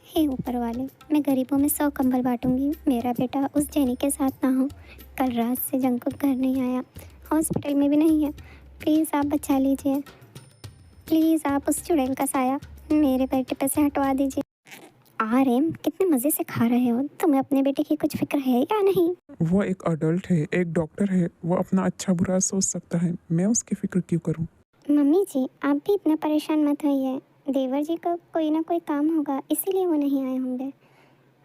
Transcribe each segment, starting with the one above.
हे ऊपर वाले, मैं गरीबों में 100 कंबल बांटूंगी, मेरा बेटा उस जेनी के साथ ना हो। कल रात से जंकुक घर नहीं आया, हॉस्पिटल में भी नहीं है। प्लीज़ आप बचा लीजिए। प्लीज़ आप उस चुड़ैल का साया मेरे बेटे पे से हटवा दीजिए। आर्यन, कितने मज़े से खा रहे हो? तुम्हें अपने बेटे की कुछ फिक्र है या नहीं? वो एक अडल्ट है, एक डॉक्टर है, वो अपना अच्छा बुरा सोच सकता है। मैं उसकी फिक्र क्यों करूं? मम्मी जी, आप भी इतना परेशान मत होइए। देवर जी को कोई ना कोई काम होगा, इसीलिए वो नहीं आए होंगे।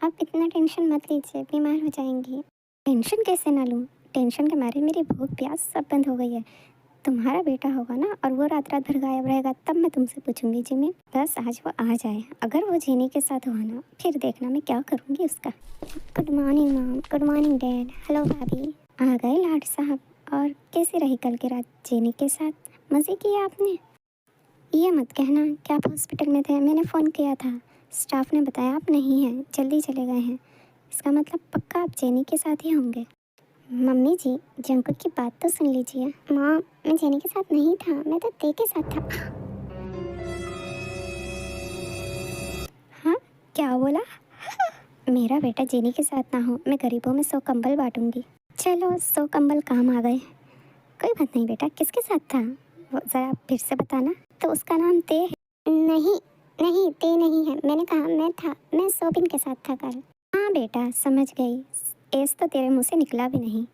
आप इतना टेंशन मत लीजिए, बीमार हो जाएंगी। टेंशन कैसे ना लूँ? टेंशन के मारे मेरी भूख प्यास सब बंद हो गई है। तुम्हारा बेटा होगा ना, और वो रात रात भर गायब रहेगा, तब मैं तुमसे पूछूंगी जिमी। बस आज वो आ जाए। अगर वो जेनी के साथ हुआ ना, फिर देखना मैं क्या करूँगी उसका। Good morning mom, good morning dad, hello भाभी। आ गए लाड साहब। और कैसी रही कल की रात जेनी के साथ? मज़े किए आपने? ये मत कहना कि आप हॉस्पिटल में थे, मैंने फ़ोन किया था। स्टाफ ने बताया आप नहीं हैं, जल्दी चले गए हैं। इसका मतलब पक्का आप जेनी के साथ ही होंगे। मम्मी जी, जंकुक की बात तो सुन लीजिए। माँ, मैं जेनी के साथ नहीं था, मैं तो ते के साथ था। हाँ, क्या बोला? मेरा बेटा जेनी के साथ ना हो, मैं गरीबों में 100 कंबल बांटूंगी। चलो, 100 कंबल काम आ गए। कोई बात नहीं बेटा, किसके साथ था वो ज़रा फिर से बताना। तो उसका नाम ते है? नहीं, नहीं ते नहीं है, मैंने कहा मैं था, मैं सोबिन के साथ था कल। हाँ बेटा, समझ गई। एस तो तेरे मुंह से निकला भी नहीं,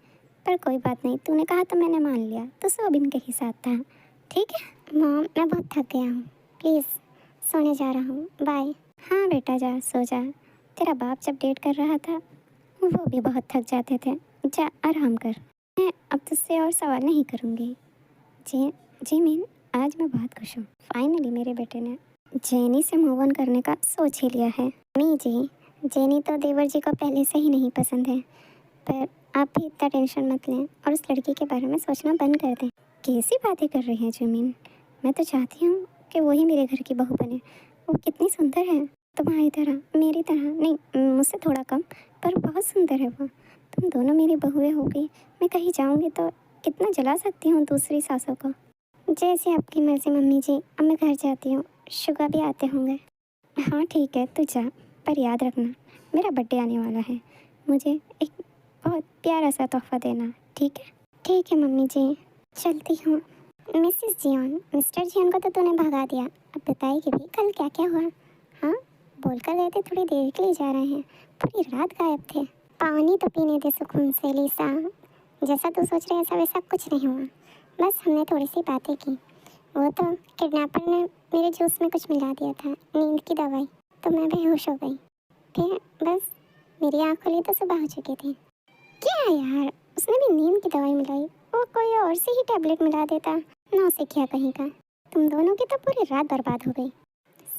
पर कोई बात नहीं, तूने कहा तो मैंने मान लिया। तो सोबिन के ही साथ था, ठीक है। मॉम, मैं बहुत थक गया हूँ, प्लीज़ सोने जा रहा हूँ, बाय। हाँ बेटा, जा सो जा। तेरा बाप जब डेट कर रहा था, वो भी बहुत थक जाते थे। जा आराम कर। मैं अब तुझसे और सवाल नहीं करूँगी। जी जी मीन, आज मैं बहुत खुश हूँ। फाइनली मेरे बेटे ने जेनी से मूव ऑन करने का सोच ही लिया है। मी जी, जेनी तो देवर जी को पहले से ही नहीं पसंद है, पर आप भी इतना टेंशन मत लें और उस लड़की के बारे में सोचना बंद कर दें। कैसी बातें कर रही हैं जमीन? मैं तो चाहती हूँ कि वही मेरे घर की बहू बने। वो कितनी सुंदर है, तुम्हारी तरह, मेरी तरह नहीं, मुझसे थोड़ा कम, पर बहुत सुंदर है वो। तुम दोनों मेरी बहुएं होगी। मैं कहीं जाऊँगी तो कितना जला सकती हूँ दूसरी सासों को। जैसे आपकी मर्जी मम्मी जी, अब मैं घर जाती हूँ। शुगा भी आते होंगे। हाँ ठीक है, तू जा, पर याद रखना मेरा बर्थडे आने वाला है, मुझे एक बहुत प्यारा सा तोहफा देना, ठीक है? ठीक है मम्मी जी, चलती हूँ। मिसेस जियोन, मिस्टर जियोन को तो तूने भगा दिया, अब बताएगी भी कल क्या क्या हुआ? हाँ, बोलकर गए थे थोड़ी देर के लिए जा रहे हैं, पूरी रात गायब थे। पानी तो पीने दे सुकून से लीसा। जैसा तू सोच रही है ऐसा वैसा कुछ नहीं हुआ, बस हमने थोड़ी सी बातें की। वो तो किडनैपर ने मेरे जूस में कुछ मिला दिया था, नींद की दवाई, तो मैं बेहोश हो गई। फिर बस मेरी आँख खुली तो सुबह हो चुकी थी। क्या यार, उसने भी नींद की दवाई मिलाई, वो कोई और सी ही टैबलेट मिला देता। नौसिखिया कहीं का। तुम दोनों की तो पूरी रात बर्बाद हो गई।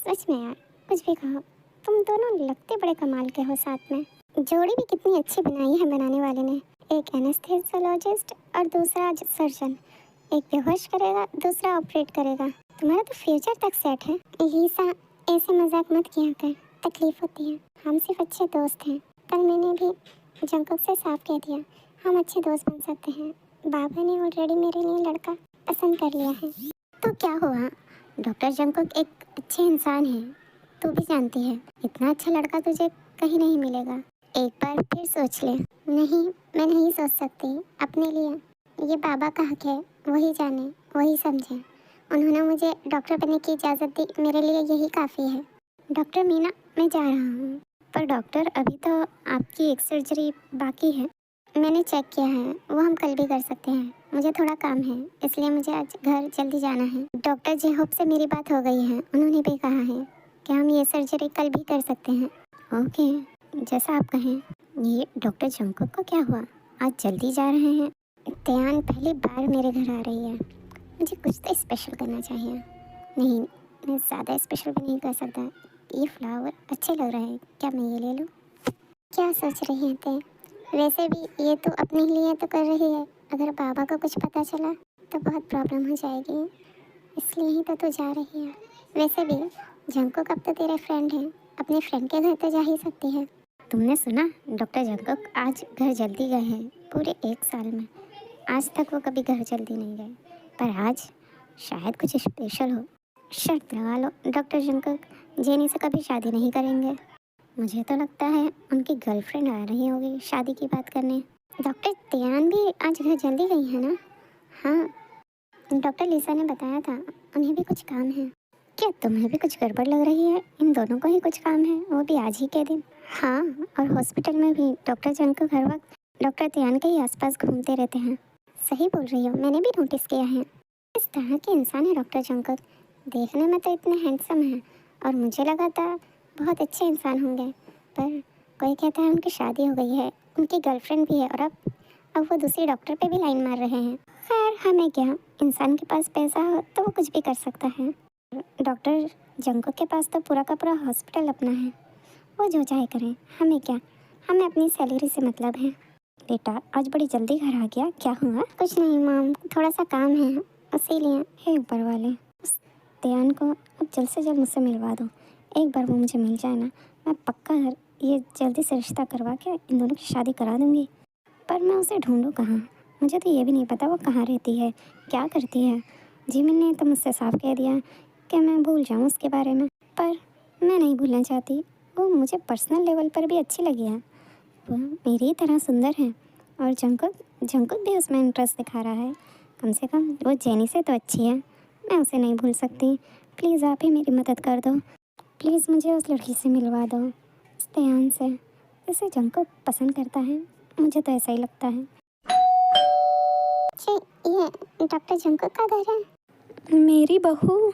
सच में यार, कुछ भी कहो, तुम दोनों लगते बड़े कमाल के हो साथ में। जोड़ी भी कितनी अच्छी बनाई है बनाने वाले ने। एक एनेस्थेसियोलॉजिस्ट और दूसरा सर्जन। एक बेहोश करेगा, दूसरा ऑपरेट करेगा। तुम्हारा तो फ्यूचर तक सेट है। लीसा, ऐसे मजाक मत किया कर, तकलीफ होती है। हम सिर्फ अच्छे दोस्त हैं। कल मैंने भी जंकुक से साफ कह दिया, हम अच्छे दोस्त बन सकते हैं। बाबा ने ऑलरेडी मेरे लिए लड़का पसंद कर लिया है। तो क्या हुआ, डॉक्टर जंकुक एक अच्छे इंसान है, तू भी जानती है। इतना अच्छा लड़का तुझे कहीं नहीं मिलेगा। एक बार फिर सोच ले। नहीं, मैं नहीं सोच सकती अपने लिए। ये बाबा का हक है, वही जाने, वही समझे। उन्होंने मुझे डॉक्टर बनने की इजाज़त दी, मेरे लिए यही काफ़ी है। डॉक्टर मीना, मैं जा रहा हूँ। पर डॉक्टर, अभी तो आपकी एक सर्जरी बाकी है। मैंने चेक किया है, वो हम कल भी कर सकते हैं। मुझे थोड़ा काम है, इसलिए मुझे आज घर जल्दी जाना है। डॉक्टर जेहोप से मेरी बात हो गई है, उन्होंने भी कहा है कि हम ये सर्जरी कल भी कर सकते हैं। ओके, जैसा आप कहें। ये डॉक्टर जंकुक को क्या हुआ, आज जल्दी जा रहे हैं? त्यान पहली बार मेरे घर आ रही है, मुझे कुछ तो स्पेशल करना चाहिए। नहीं, मैं ज़्यादा स्पेशल भी नहीं कर सकता। ये फ्लावर अच्छे लग रहे हैं, क्या मैं ये ले लूँ? क्या सोच रही हैं ते? वैसे भी ये तो अपने लिए तो कर रही है, अगर बाबा को कुछ पता चला तो बहुत प्रॉब्लम हो जाएगी, इसलिए ही तो तू जा रही है। वैसे भी जंकुक अब तो तेरे फ्रेंड हैं, अपने फ्रेंड के घर तो जा ही सकती है। तुमने सुना, डॉक्टर जंकुक आज घर जल्दी गए हैं, पूरे 1 साल में। आज तक वो कभी घर जल्दी नहीं गए, पर आज शायद कुछ स्पेशल हो। शर्त लगा लो, डॉक्टर जंकुक जेनी से कभी शादी नहीं करेंगे। मुझे तो लगता है उनकी गर्लफ्रेंड आ रही होगी शादी की बात करने। डॉक्टर तियान भी आज घर जल्दी गई है ना? हाँ, डॉक्टर लिसा ने बताया था उन्हें भी कुछ काम है। क्या तुम्हें भी कुछ गड़बड़ लग रही है? इन दोनों को ही कुछ काम है, वो भी आज ही के दिन। हाँ, और हॉस्पिटल में भी डॉक्टर जंकुक हर वक्त डॉक्टर तियान के ही आसपास घूमते रहते हैं। सही बोल रही हो, मैंने भी नोटिस किया है। इस तरह के इंसान है डॉक्टर जंकुक। देखने में तो इतने हैंडसम हैं और मुझे लगा था बहुत अच्छे इंसान होंगे, पर कोई कहता है उनकी शादी हो गई है, उनकी गर्लफ्रेंड भी है और अब वो दूसरी डॉक्टर पे भी लाइन मार रहे हैं। खैर हमें क्या, इंसान के पास पैसा हो तो वो कुछ भी कर सकता है। डॉक्टर जंकुक के पास तो पूरा का पूरा हॉस्पिटल अपना है, वो जो चाहे करें, हमें क्या, हमें अपनी सैलरी से मतलब है। बेटा आज बड़ी जल्दी घर आ गया, क्या हुआ? कुछ नहीं माम, थोड़ा सा काम है इसीलिए। हे ऊपर वाले, उस तियान को अब जल्द से जल्द मुझसे मिलवा दो। एक बार वो मुझे मिल जाए ना, मैं पक्का ये जल्दी से रिश्ता करवा के इन दोनों की शादी करा दूंगी। पर मैं उसे ढूंढूं कहाँ? मुझे तो ये भी नहीं पता वो कहाँ रहती है, क्या करती है। जिमिन ने तो मुझसे साफ कह दिया कि मैं भूल जाऊँ उसके बारे में, पर मैं नहीं भूलना चाहती। वो मुझे पर्सनल लेवल पर भी अच्छी लगी है, वो मेरी ही तरह सुंदर है। और जंकुक भी उसमें इंटरेस्ट दिखा रहा है। कम से कम वो जेनी से तो अच्छी है, मैं उसे नहीं भूल सकती। प्लीज़ आप ही मेरी मदद कर दो, प्लीज़ मुझे उस लड़की से मिलवा दो, उस तियान से, जिसे जंकुक पसंद करता है। मुझे तो ऐसा ही लगता है। जी, ये डॉक्टर जंकुक का घर है? मेरी बहू।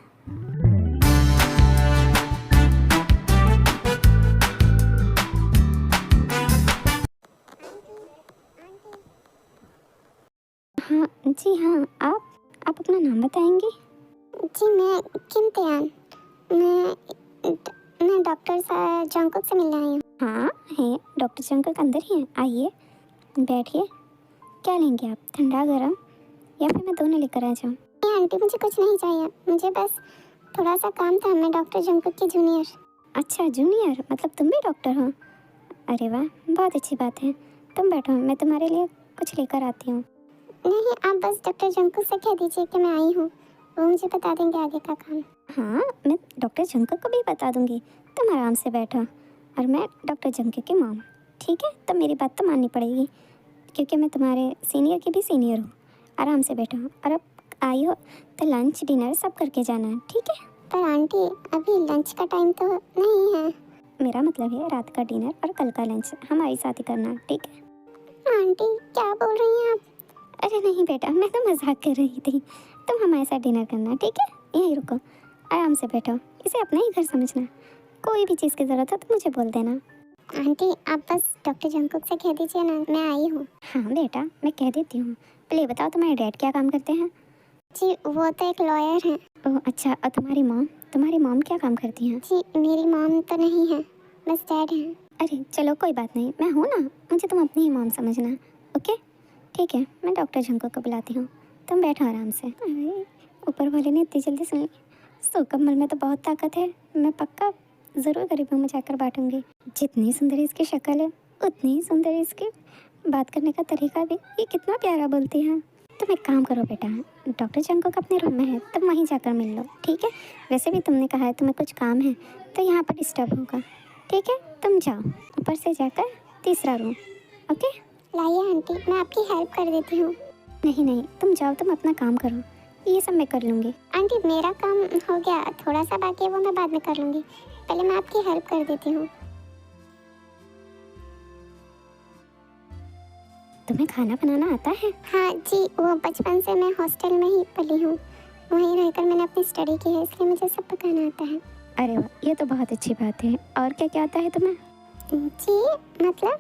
हाँ जी हाँ, आप अपना नाम बताएंगी? जी मैं किम तियान, मैं डॉक्टर जंकुक से मिलने आई हूँ। हाँ है, डॉक्टर जंकुक अंदर ही हैं, आइए बैठिए। क्या लेंगे आप, ठंडा गरम या फिर मैं दोनों लेकर आ जाऊँ? नहीं आंटी, मुझे कुछ नहीं चाहिए, मुझे बस थोड़ा सा काम था। मैं डॉक्टर जंकुक की जूनियर। अच्छा जूनियर, मतलब तुम भी डॉक्टर हो? अरे वाह, बहुत अच्छी बात है। तुम बैठो, मैं तुम्हारे लिए कुछ लेकर आती हूँ। नहीं, आप बस डॉक्टर जंकुक से कह दीजिए कि मैं आई हूँ, वो मुझे बता देंगे आगे का काम। हाँ, मैं डॉक्टर जंकुक को भी बता दूंगी, तुम आराम से बैठो। और मैं डॉक्टर जंकुक की मॉम, ठीक है? तो मेरी बात तो माननी पड़ेगी, क्योंकि मैं तुम्हारे सीनियर की भी सीनियर हूँ। आराम से बैठो, और अब आई हो तो लंच डिनर सब करके जाना है, ठीक है? पर आंटी अभी लंच का टाइम तो नहीं है। मेरा मतलब है रात का डिनर और कल का लंच हमारी साथ ही करना, ठीक है? आंटी क्या बोल रही हैं आप? अरे नहीं बेटा, मैं तो मजाक कर रही थी। तुम हमारे साथ डिनर करना, ठीक है? यहीं रुको, आराम से बैठो, इसे अपना ही घर समझना। कोई भी चीज़ की ज़रूरत हो तो मुझे बोल देना। आंटी आप बस डॉक्टर जंकुक से कह दीजिए ना, मैं आई हूँ। हाँ बेटा, मैं कह देती हूँ। पहले ये बताओ तुम्हारे डैड क्या काम करते हैं? जी वो तो एक लॉयर हैं। ओह अच्छा, और तुम्हारी मॉम क्या काम करती हैं? जी मेरी मॉम तो नहीं है, बस डैड हैं। अरे चलो कोई बात नहीं, मैं हूँ ना, मुझे तुम अपनी ही मॉम समझना, ओके? ठीक है, मैं डॉक्टर जंकुक को बुलाती हूँ, तुम बैठो आराम से। अरे ऊपर वाले ने इतनी जल्दी सुन ली। सो कमल में तो बहुत ताकत है, मैं पक्का ज़रूर गरीबों में जाकर बांटूंगी। जितनी सुंदर इसकी शक्ल है उतनी ही सुंदर इसकी बात करने का तरीका भी। ये कितना प्यारा बोलती है। तुम एक काम करो बेटा, डॉक्टर जंकुक अपने रूम में है, तुम वहीं जाकर मिल लो, ठीक है? वैसे भी तुमने कहा है तुम्हें कुछ काम है तो यहाँ पर डिस्टर्ब होगा, ठीक है? तुम जाओ ऊपर से जाकर तीसरा रूम, ओके? लाइए आंटी, मैं आपकी हेल्प कर देती हूँ। नहीं नहीं, तुम जाओ, तुम अपना काम करो, ये सब मैं कर लूँगी। आंटी मेरा काम हो गया, थोड़ा सा बाकी है वो मैं बाद में कर लूँगी, पहले मैं आपकी हेल्प कर देती हूँ। तुम्हें खाना बनाना आता है? हाँ जी, वो बचपन से मैं हॉस्टल में ही पली हूँ, वहीं रहकर मैंने अपनी स्टडी की है, इसलिए मुझे सब पकाना आता है। अरे वाह, ये तो बहुत अच्छी बात है। और क्या क्या आता है तुम्हें? जी मतलब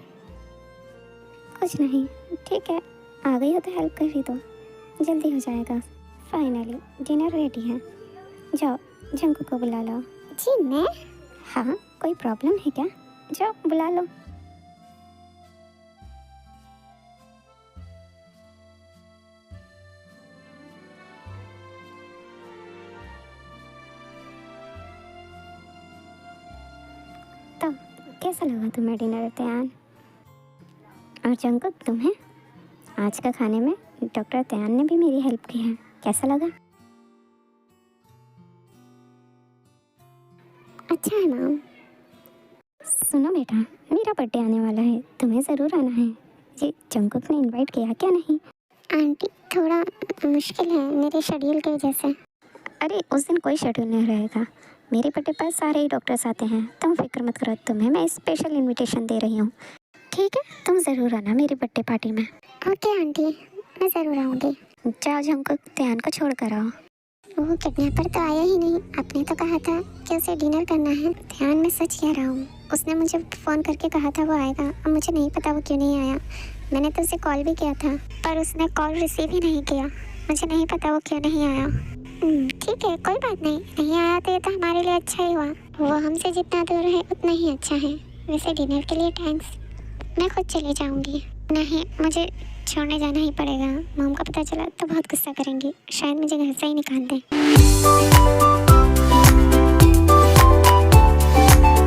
कुछ नहीं, ठीक है, आ गई हो तो हेल्प कर ही दो, जल्दी हो जाएगा। फाइनली डिनर रेडी है, जाओ जंकुक को बुला लो। जी मैं? हाँ, कोई प्रॉब्लम है क्या? जाओ बुला लो। तो कैसा लगा तुम्हें डिनर त्यान? और जंकुक तुम्हें? आज का खाने में डॉक्टर त्यान ने भी मेरी हेल्प की है, कैसा लगा? अच्छा है मैम। सुनो बेटा, मेरा बर्थडे आने वाला है, तुम्हें ज़रूर आना है। ये जंगकुक ने इनवाइट किया क्या नहीं? आंटी थोड़ा मुश्किल है मेरे शेड्यूल की वजह से। अरे उस दिन कोई शेड्यूल नहीं रहेगा, मेरे बर्थडे पर सारे ही डॉक्टर्स आते हैं, तुम फिक्र मत करो, तुम्हें मैं स्पेशल इनविटेशन दे रही हूँ। ठीक है, तुम ज़रूर आना मेरी बर्थडे पार्टी में। ओके आंटी, मैं ज़रूर आऊँगी। जाओ जंगकुक, ध्यान को छोड़ कर आओ। वो किडनैपर तो आया ही नहीं, आपने तो कहा था कि उसे डिनर करना है। ध्यान में सच कह रहा हूँ, उसने मुझे फ़ोन करके कहा था वो आएगा, अब मुझे नहीं पता वो क्यों नहीं आया। मैंने तो उसे कॉल भी किया था पर उसने कॉल रिसीव ही नहीं किया, मुझे नहीं पता वो क्यों नहीं आया। ठीक है, कोई बात नहीं आया तो ये तो हमारे लिए अच्छा ही हुआ। वो हमसे जितना दूर है उतना ही अच्छा है। वैसे डिनर के लिए थैंक्स, मैं खुद चली जाऊंगी। नहीं, मुझे छोड़ने जाना ही पड़ेगा, मॉम को पता चला तो बहुत गुस्सा करेंगी, शायद मुझे घर से ही निकाल दें।